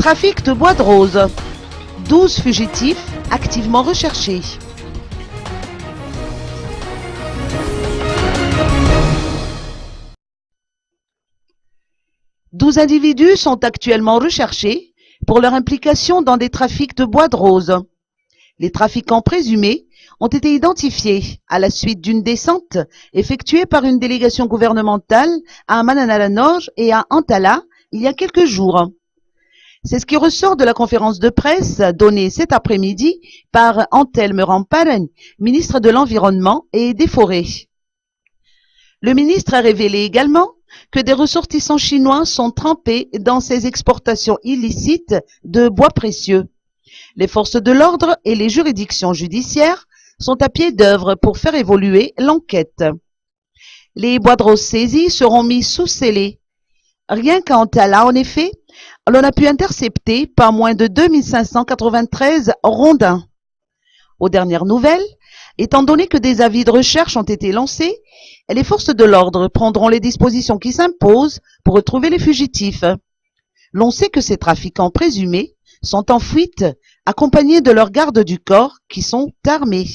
Trafic de bois de rose. 12 fugitifs activement recherchés. Douze individus sont actuellement recherchés pour leur implication dans des trafics de bois de rose. Les trafiquants présumés ont été identifiés à la suite d'une descente effectuée par une délégation gouvernementale à Mananala-Nord et à Antala il y a quelques jours. C'est ce qui ressort de la conférence de presse donnée cet après-midi par Antelme Ramparen, ministre de l'Environnement et des Forêts. Le ministre a révélé également que des ressortissants chinois sont trempés dans ces exportations illicites de bois précieux. Les forces de l'ordre et les juridictions judiciaires sont à pied d'œuvre pour faire évoluer l'enquête. Les bois de rose saisis seront mis sous scellé. Rien qu'à Antala, en effet, l'on a pu intercepter pas moins de 2593 rondins. Aux dernières nouvelles, étant donné que des avis de recherche ont été lancés, les forces de l'ordre prendront les dispositions qui s'imposent pour retrouver les fugitifs. L'on sait que ces trafiquants présumés sont en fuite, accompagnés de leurs gardes du corps qui sont armés.